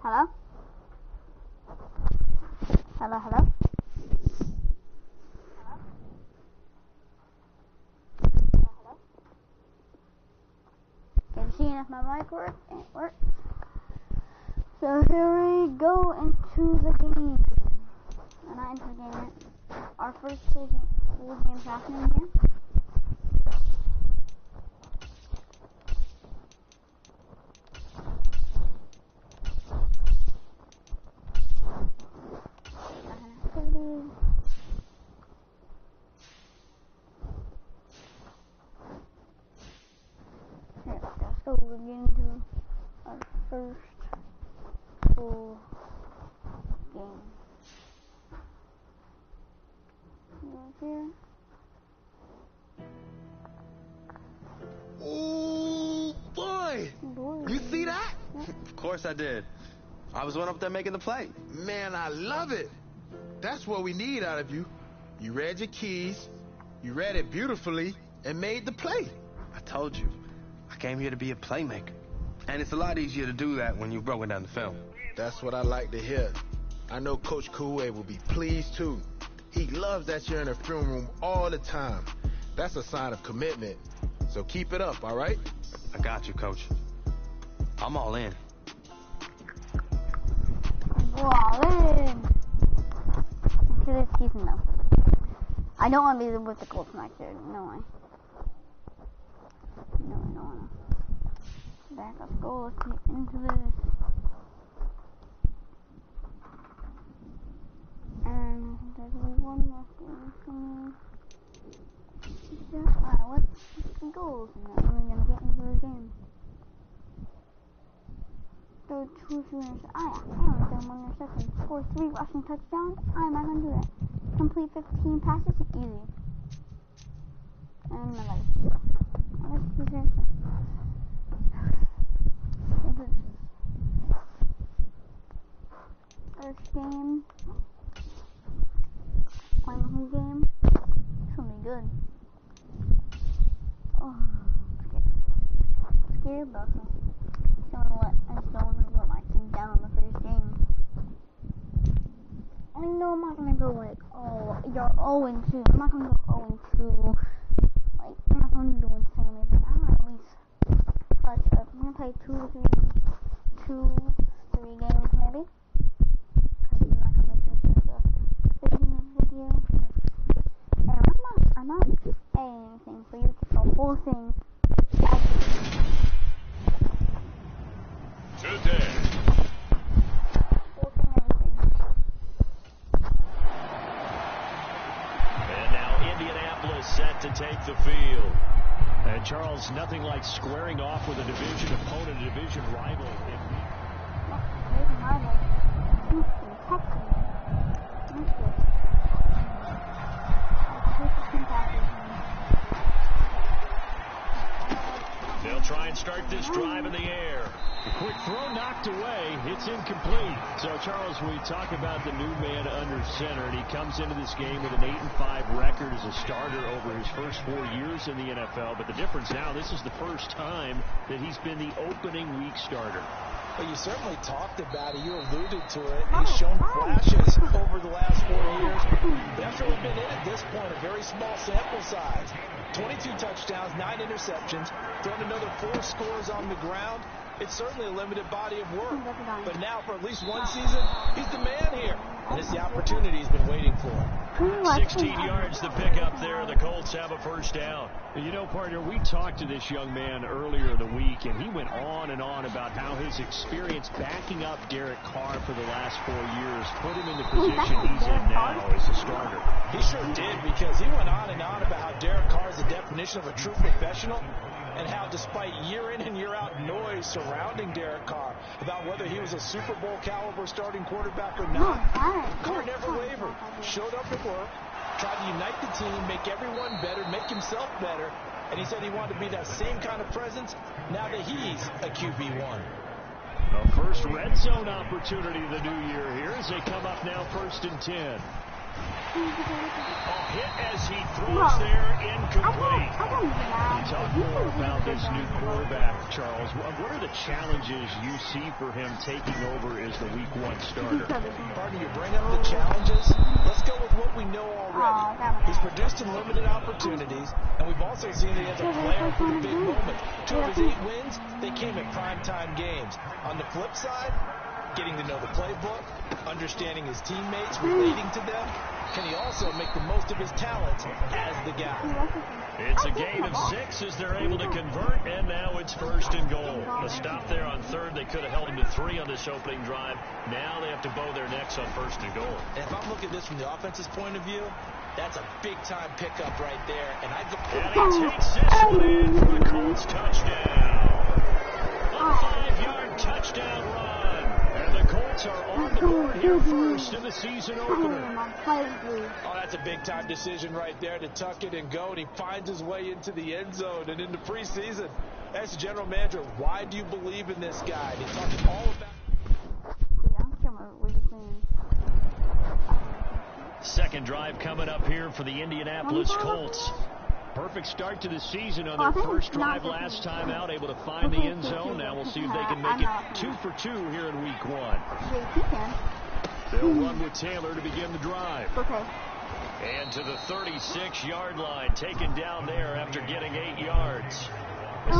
Hello? Hello, hello? Can you see if my mic works? It works. So here we go into the game. Not into the game yet. Our first full game's happening here. So we're getting to our first full game. Right here. Oh boy! You see that? Yep. Of course I did. I was one up there making the play. Man, I love it. That's what we need out of you. You read your keys, you read it beautifully, and made the play. I told you. I came here to be a playmaker. And it's a lot easier to do that when you've broken down the film. That's what I like to hear. I know Coach Koué will be pleased too. He loves that you're in the film room all the time. That's a sign of commitment. So keep it up, all right? I got you, Coach. I'm all in. All in. Into this season though. I don't want to be with the Colts next year. No way. No, I don't want to. Back up, go. Let's get into this. And there's one more thing for me. Alright, what's the goals? And then we're gonna get into the game. Throw 2 interceptions. I only throw 1 interception. Score 3 rushing touchdowns. I'm not gonna do that. Complete 15 passes. Easy. And my life. First game, playing the whole game, it's gonna be good. Oh, scared, but I just don't want to let my team down on the first game. I know I'm not gonna go like, oh, you're 0-2. I'm not gonna go 0-2. Like, I'm not gonna do insanely, but I'm gonna at least touch up. I'm gonna play 2, 3 games maybe. I'm not gonna make this a video. And I'm not saying anything for you to get the whole thing. Today. And now Indianapolis set to take the field. And Charles, nothing like squaring off with a division opponent, a division rival. They'll try and start this drive in the air. A quick throw knocked away. It's incomplete. So, Charles, we talk about the new man under center, and he comes into this game with an 8-5 record as a starter over his first 4 years in the NFL. But the difference now, this is the first time that he's been the opening week starter. Well, you certainly talked about it. You alluded to it. He's shown flashes over the last 4 years. But that's really been it at this point, a very small sample size. 22 touchdowns, 9 interceptions, thrown another 4 scores on the ground. It's certainly a limited body of work. But now, for at least one season, he's the man here. And it's the opportunity he's been waiting for. 16 yards to pick up there. The Colts have a first down. You know, partner, we talked to this young man earlier in the week, and he went on and on about how his experience backing up Derek Carr for the last 4 years put him in the position he's in now as a starter. He sure did, because he went on and on about how Derek Carr is the definition of a true professional, and how despite year in and year out noise surrounding Derek Carr about whether he was a Super Bowl caliber starting quarterback or not, Carr never wavered, showed up at work, tried to unite the team, make everyone better, make himself better, and he said he wanted to be that same kind of presence now that he's a QB1. The first red zone opportunity of the new year here as they come up now 1st and 10. A hit as he throws there, incomplete. Talk more about this new quarterback, Charles. What are the challenges you see for him taking over as the Week 1 starter? Partner, you bring up the challenges. Let's go with what we know already. He's produced in limited opportunities, and we've also seen that he has a player for the big moment. 2 of his 8 wins, they came in primetime games. On the flip side, getting to know the playbook, understanding his teammates, relating to them. Can he also make the most of his talents as the guy? It's a gain of 6 as they're able to convert, and now it's 1st and goal. A stop there on 3rd. They could have held him to 3 on this opening drive. Now they have to bow their necks on 1st and goal. And if I'm looking at this from the offense's point of view, that's a big-time pickup right there. And I'd look for and he takes this one in for the Colts touchdown. A 5-yard touchdown run. And the Colts are on the board here first in the season opener. Oh, that's a big-time decision right there to tuck it and go. And he finds his way into the end zone and into preseason. As the general manager, why do you believe in this guy? And he talked all about... Second drive coming up here for the Indianapolis Colts. Perfect start to the season on their first drive last time out, able to find the end zone. Now we'll see if they can make it 2 for 2 here in Week 1. They'll run with Taylor to begin the drive. And to the 36-yard line, taken down there after getting 8 yards.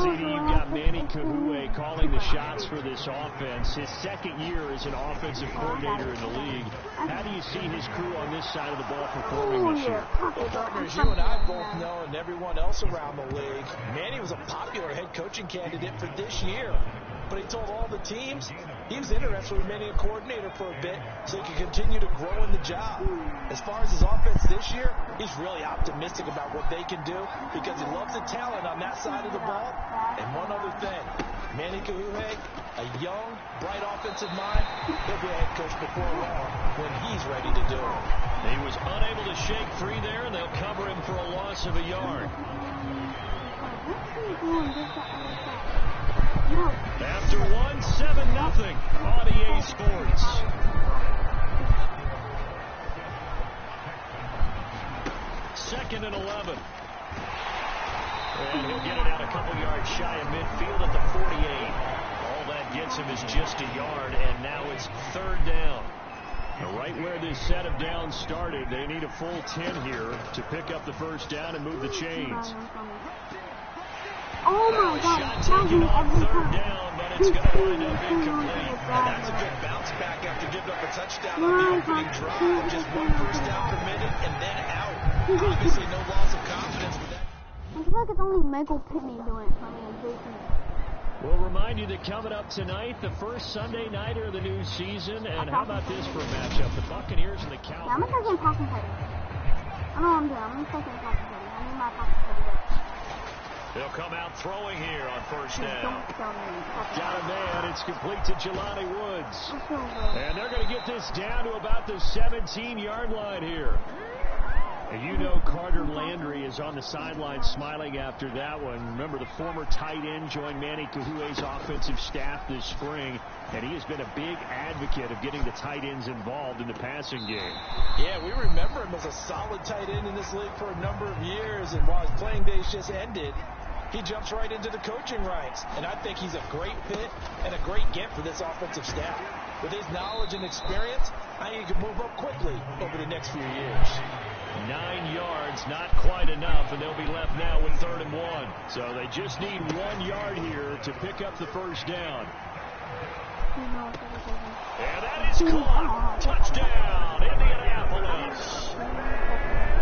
CD, you've got Manny Kahue calling the shots for this offense. His 2nd year as an offensive coordinator in the league. How do you see his crew on this side of the ball performing this year? Well, partners, you and I both know, and everyone else around the league, Manny was a popular head coaching candidate for this year. But he told all the teams he was interested in remaining a coordinator for a bit so he could continue to grow in the job. As far as his offense this year, he's really optimistic about what they can do because he loves the talent on that side of the ball. And one other thing, Manny Kahue, a young, bright offensive mind, he'll be a head coach before long when he's ready to do it. He was unable to shake free there, and they'll cover him for a loss of a yard. After 1, 7-0 on EA Sports. Second and 11. And he'll get it out a couple yards shy of midfield at the 48. All that gets him is just a yard, and now it's 3rd down. Right where this set of downs started, they need a full 10 here to pick up the 1st down and move the chains. Oh my God! Shot taken on 3rd down, but it's going to wind up incomplete. And that's a good bounce back after giving up a touchdown on the opening drive. Just 1 first down permitted and then out. Obviously, no loss of confidence with that. I feel like it's only Michael Pittman doing it for me and Jason. We'll remind you that coming up tonight, the first Sunday nighter of the new season. And how about this for a matchup? The Buccaneers and the Cowboys. Yeah, I'm going to start getting passing tight. I know what I'm doing. I'm going to start getting passing tight. I need my passing tight. They'll come out throwing here on 1st down. Got a man. It's complete to Jelani Woods. And they're going to get this down to about the 17-yard line here. And you know Carter Landry is on the sideline smiling after that one. Remember, the former tight end joined Manny Kahue's offensive staff this spring, and he has been a big advocate of getting the tight ends involved in the passing game. Yeah, we remember him as a solid tight end in this league for a number of years, and while his playing days just ended, he jumps right into the coaching ranks. And I think he's a great fit and a great gift for this offensive staff. With his knowledge and experience, I think he can move up quickly over the next few years. 9 yards, not quite enough, and they'll be left now with 3rd and 1. So they just need 1 yard here to pick up the 1st down. And that is caught. Touchdown, Indianapolis.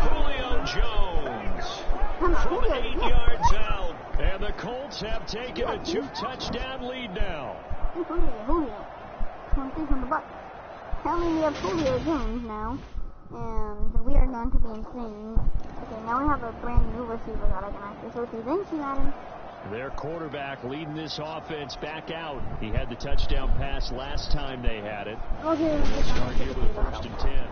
Julio Jones from 8 yards out. And the Colts have taken a 2-touchdown lead now. Julio. From the Bucs. Telling me of Julio Jones now. And we are going to be insane. Okay, now we have a brand new receiver that I can actually throw to. Thank you, Madden. Their quarterback leading this offense back out. He had the touchdown pass last time they had it. Okay. We'll start here with a 1st and 10.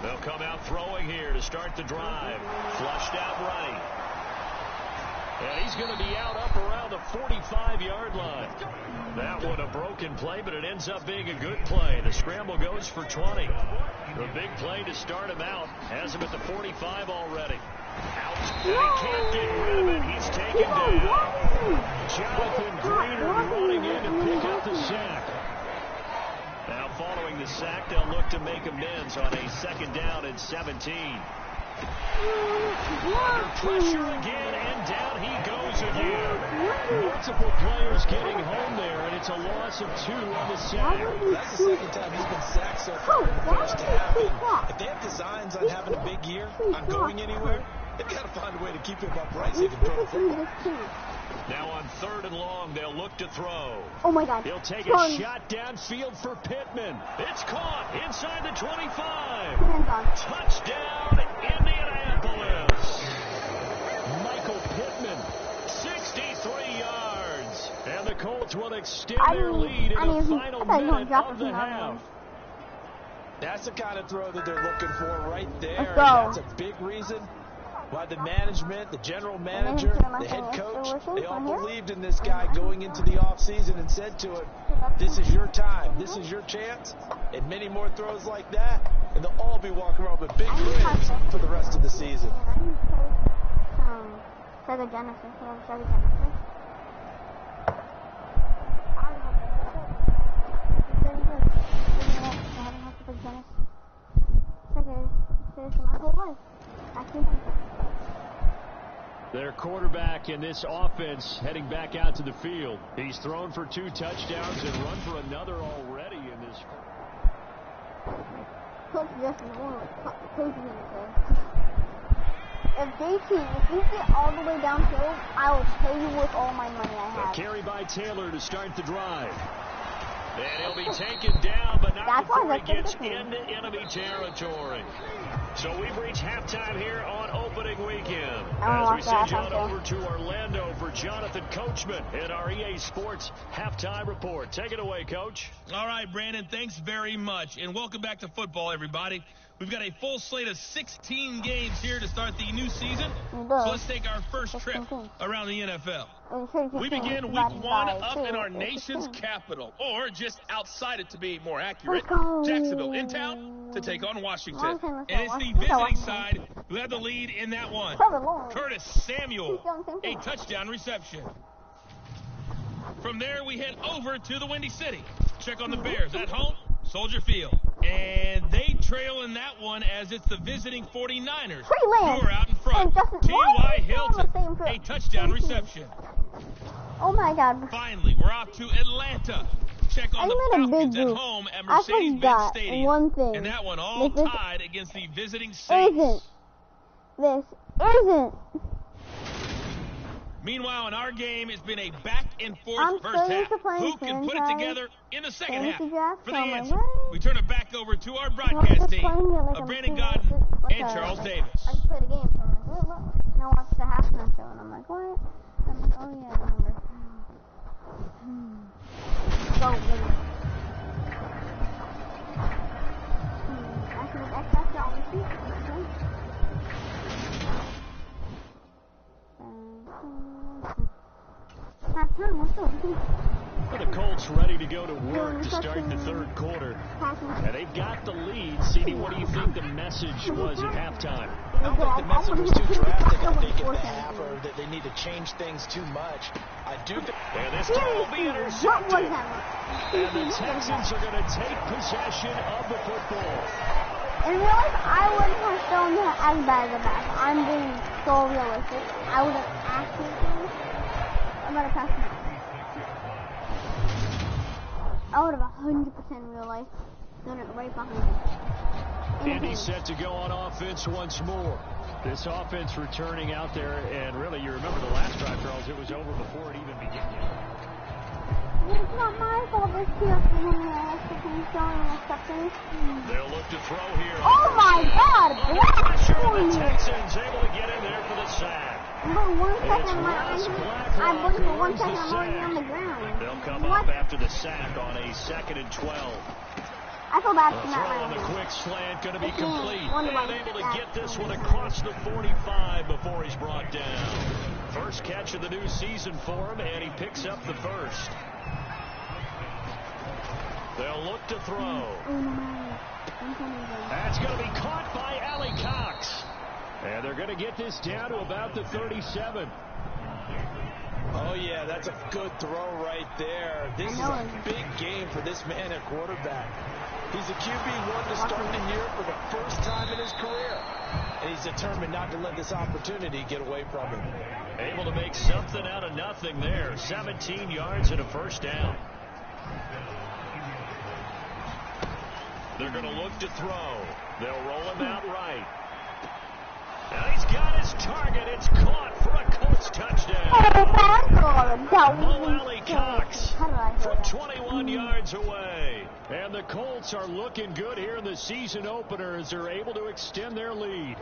They'll come out throwing here to start the drive. Flushed out right. And he's going to be out up around the 45-yard line. That one a broken play, but it ends up being a good play. The scramble goes for 20. The big play to start him out. Has him at the 45 already. Out. And he can't get rid of it. He's taken down. Jonathan Greener running in to pick up the sack. Now following the sack, they'll look to make amends on a 2nd down and 17. Under pressure again, and down he goes again. Multiple players getting home there, and it's a loss of 2 on the sack. That's the 2nd time he's been sacked so far in the first half. If they have designs on having a big year, on going anywhere, they've got to find a way to keep him upright so he can throw the football. Now on 3rd and long, they'll look to throw. Oh my God. He'll take a shot downfield for Pittman. It's caught inside the 25. Touchdown, Indianapolis. Michael Pittman, 63 yards. And the Colts will extend their lead in the final minute of the half. That's the kind of throw that they're looking for right there. Let's And go. that's a big reason why the management, the general manager, the head coach, they all believed in this guy going into the offseason and said to him, this is your time, this is your chance, and many more throws like that, and they'll all be walking around with big grins for the rest of the season. Sega Genesis. Sega Genesis. Their quarterback in this offense heading back out to the field. He's thrown for 2 touchdowns and run for another already in this. Coach Justin, if you get all the way downfield, I will pay you with all my money I have. A carry by Taylor to start the drive. And he'll be taken down, but not before he gets into enemy territory. So we've reached halftime here on opening weekend. As we send you on over to Orlando for Jonathan Coachman in our EA Sports halftime report. Take it away, Coach. All right, Brandon, thanks very much. And welcome back to football, everybody. We've got a full slate of 16 games here to start the new season. So let's take our first trip around the NFL. We begin week 1 up in our nation's capital, or just outside it to be more accurate, Jacksonville, in town to take on Washington. And it's the visiting side who have the lead in that one. Curtis Samuel, a touchdown reception. From there, we head over to the Windy City. Check on the Bears at home, Soldier Field. And they trail in that one as it's the visiting 49ers who are out in front. T.Y. Hilton, a touchdown reception. Oh my God. Finally, we're off to Atlanta. Check on the Falcons at home at Mercedes-Benz Stadium. And that one all tied against the visiting Saints. This isn't. Meanwhile, in our game, it's been a back-and-forth first half. Who can put it together in the second half? For the answer, we turn it back over to our broadcast team of Brandon Godden and Charles Davis. I just played a game, so I'm like, wait, look. And I watched the halftime show, and I'm like, what? I'm like, oh yeah, I remember. Go, win. That's all we see. The Colts ready to go to work to start the 3rd quarter. And they've got the lead. CD, what do you think the message was at halftime? I don't think the message was too drastic, I think, at the half, or that they need to change things too much. I do think... And this time will be intercepted. And the Texans are going to take possession of the football. In real life, I wouldn't have thrown as bad as a pass. I'm being so realistic. I would have actually thrown about a pass. I would have 100% real life done it right behind him. Indy set to go on offense once more. This offense returning out there, and really, you remember the last drive, Charles, it was over before it even began. It's not my fault this year. They'll look to throw here. Oh my God! Pressure on the Texans able to get in there for the sack. But 1 second, I'm looking for 1 second, I'm already on the ground. They'll come up after the sack on a 2nd and 12. I feel bad for Throw that. on the quick slant, going to be complete. And able to get this one across the 45 before he's brought down. First catch of the new season for him, and he picks up the first. They'll look to throw. That's going to be caught by Allie Cox. And they're going to get this down to about the 37. Oh, yeah, that's a good throw right there. This is a big game for this man at quarterback. He's a QB1 to start the year for the first time in his career. And he's determined not to let this opportunity get away from him. Able to make something out of nothing there. 17 yards and a first down. They're going to look to throw. They'll roll him out right. And he's got his target. It's caught for a Colts touchdown. Allie Cox from 21 yards away. And the Colts are looking good here in the season opener as they're able to extend their lead.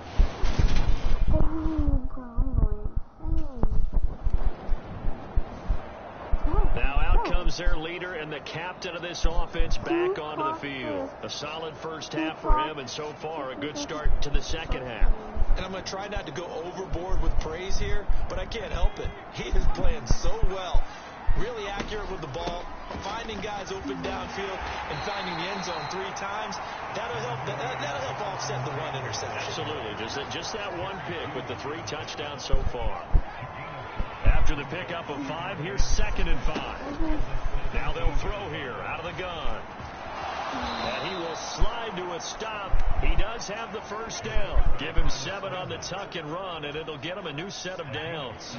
Now out comes their leader and the captain of this offense back onto the field. A solid first half for him, and so far a good start to the second half. And I'm going to try not to go overboard with praise here, but I can't help it. He is playing so well. Really accurate with the ball, finding guys open downfield, and finding the end zone 3 times. That'll help offset the 1 interception. Absolutely. Just that one pick with the 3 touchdowns so far. After the pickup of 5, here's 2nd and 5. Now they'll throw here out of the gun. And he will slide to a stop. He does have the first down. Give him 7 on the tuck and run, and it'll get him a new set of downs.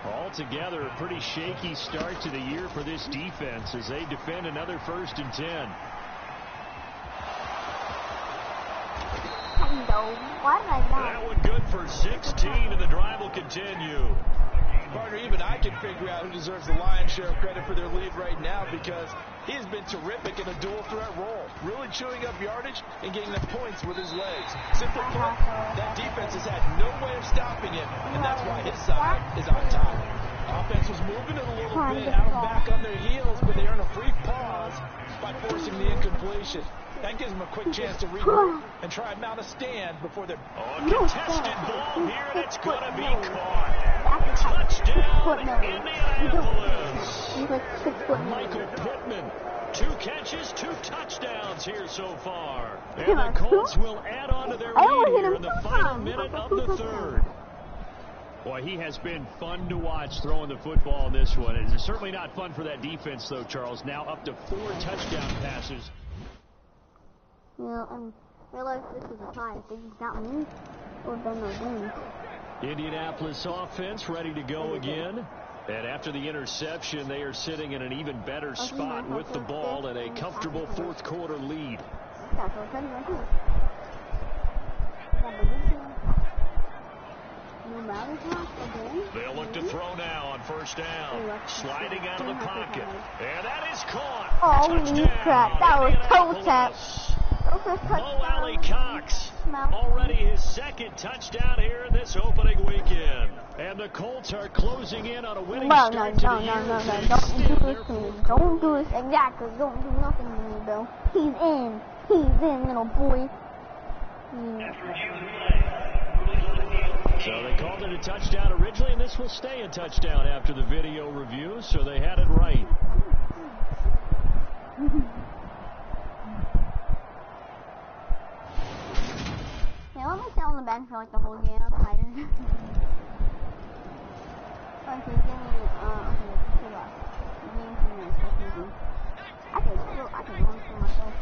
Altogether, a pretty shaky start to the year for this defense as they defend another 1st and 10. That one good for 16, and the drive will continue. Partner, even I can figure out who deserves the lion's share of credit for their lead right now, because he has been terrific in a dual threat role, really chewing up yardage and getting the points with his legs. Simply put, that defense has had no way of stopping him, and that's why his side is on top. Offense was moving it a little bit, had them back on their heels, but they earn a brief pause by forcing the incompletion. That gives them a quick chance to regroup and try and mount a stand before they're... contested ball here, and it's going to be caught. Touchdown, Indianapolis. Michael Pittman, 2 catches, 2 touchdowns here so far. And the Colts will add on to their lead here in the final minute of the 3rd. Boy, he has been fun to watch throwing the football in this one. It's certainly not fun for that defense, though, Charles. Now up to 4 touchdown passes. Yeah, I realized this is a tie. If they just got me, it would have been no game. Indianapolis offense ready to go again. And after the interception, they are sitting in an even better spot with the ball and a comfortable 4th quarter lead. They'll look to throw now on 1st down. Sliding out of the pocket. And that is caught. Holy crap, that was toe tap. Allie Cox, already his 2nd touchdown here in this opening weekend. And the Colts are closing in on a winning start to the year. No. Don't do this to me. Don't do this. Exactly. Don't do nothing to me, Bill. He's in, little boy. So they called it a touchdown originally, and this will stay a touchdown after the video review, so they had it right. Yeah, let me sit on the bench for like the whole game. I'm tired. Okay, give me, I can run for myself.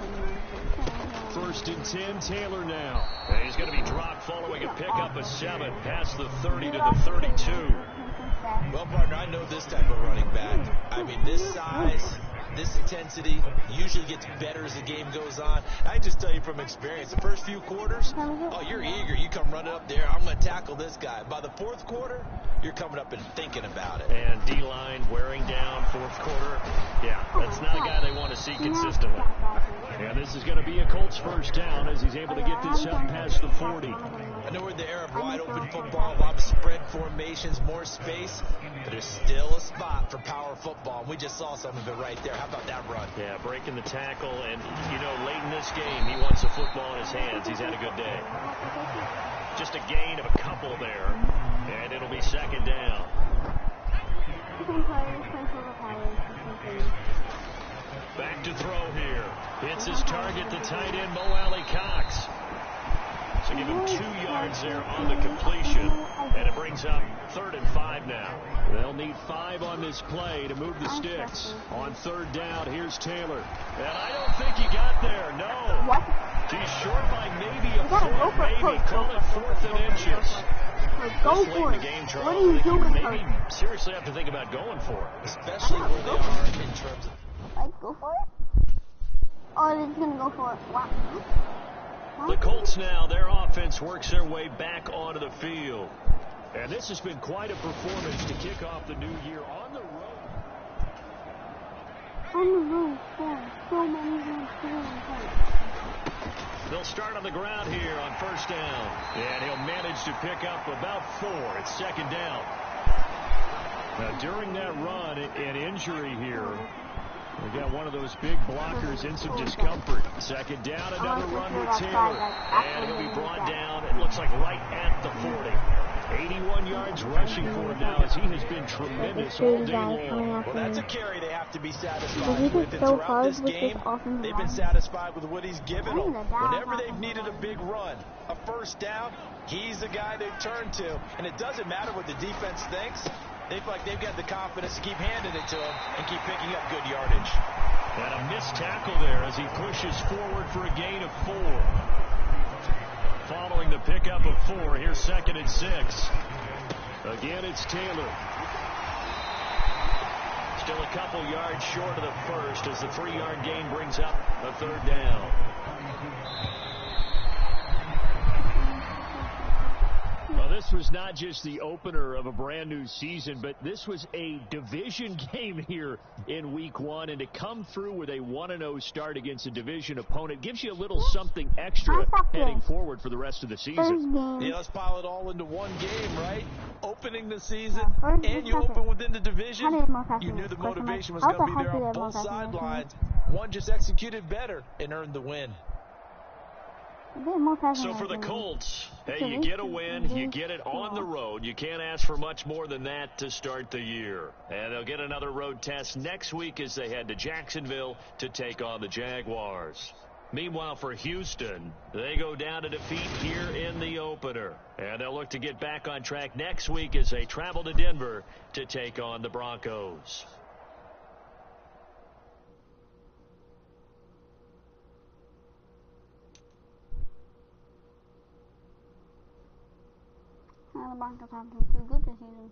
1st and 10, Taylor now. And he's going to be dropped following a pickup of 7 past the 30 to the 32. Well, partner, I know this type of running back. I mean, this size, this intensity usually gets better as the game goes on. I just tell you from experience, the first few quarters, oh, you're eager. You come running up there. I'm going to tackle this guy. By the 4th quarter, you're coming up and thinking about it. And D-line wearing down 4th quarter. Yeah, that's not a guy they want to see consistently. And this is going to be a Colts first down as he's able to get this up past the 40. I know we're in the era of wide open football, a lot of spread formations, more space, but there's still a spot for power football. We just saw some of it right there. How about that run? Yeah, breaking the tackle, and, you know, late in this game, he wants the football in his hands. He's had a good day. Just a gain of a couple there, and it'll be second down. Back to throw here. Hits his target, the tight end, Mo Alley Cox. So give him 2 yards there on the completion, and it brings up 3rd and 5 now. They'll need 5 on this play to move the sticks. On 3rd down, here's Taylor. And I don't think he got there, no. What? He's short by maybe a foot, maybe. Call it 4th and inches. Go for it. Game, What are you doing? Maybe seriously have to think about going for it. Especially where they are in terms of... Like, go for it? Oh, they're just going to go for it. Wow. The Colts now, their offense works their way back onto the field. And this has been quite a performance to kick off the new year on the road. On the road, yeah. So many They'll start on the ground here on 1st down. And he'll manage to pick up about 4. It's 2nd down. Now, during that run, an injury here. We got one of those big blockers in some discomfort. 2nd down, another run with Taylor. And he'll be brought down, it looks like right at the 40. 81 yards rushing for him now as he has been tremendous all day long. Well, that's a carry they have to be satisfied with. And throughout this game, they've been satisfied with what he's given them. Whenever they've needed a big run, a 1st down, he's the guy they've turned to. And it doesn't matter what the defense thinks. They feel like they've got the confidence to keep handing it to him and keep picking up good yardage. And a missed tackle there as he pushes forward for a gain of 4. Following the pickup of 4, here's 2nd and 6. Again, it's Taylor. Still a couple yards short of the first as the 3-yard gain brings up a 3rd down. Well, this was not just the opener of a brand new season, but this was a division game here in week 1. And to come through with a 1-0 start against a division opponent gives you a little something extra heading forward for the rest of the season. Yeah, let's pile it all into one game, right? Opening the season, and you open within the division. You knew the motivation was going to be there on both sidelines. One just executed better and earned the win. So for the Colts, hey, you get a win, you get it on the road. You can't ask for much more than that to start the year. And they'll get another road test next week as they head to Jacksonville to take on the Jaguars. Meanwhile, for Houston, they go down to defeat here in the opener. And they'll look to get back on track next week as they travel to Denver to take on the Broncos. The Broncos have been too good this season.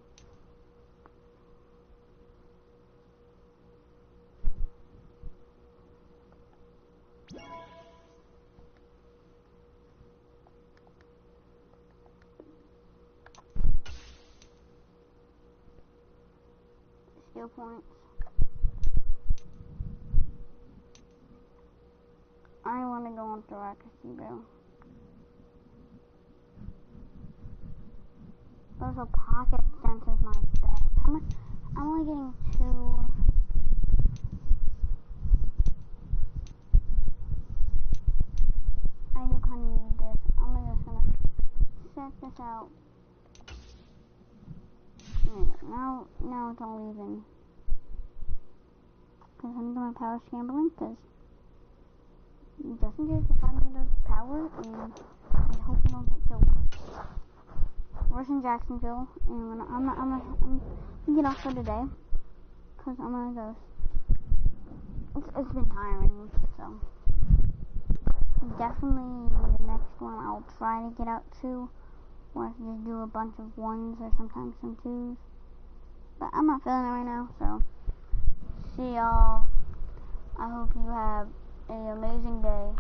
Skill points. I want to go on to accuracy, bro. Also, pocket sense is my best. I'm only getting 2. I do kind of need this. I'm just gonna set this out. Now it's all even. Because I'm doing power scrambling. Because just in case if I'm gonna power, and I hope I don't get killed. We're in Jacksonville, and I'm gonna get off for today, cause I'm gonna go. It's been tiring, so definitely the next one I'll try to get out to, or I can just do a bunch of 1s or sometimes some 2s. But I'm not feeling it right now, so see y'all. I hope you have an amazing day.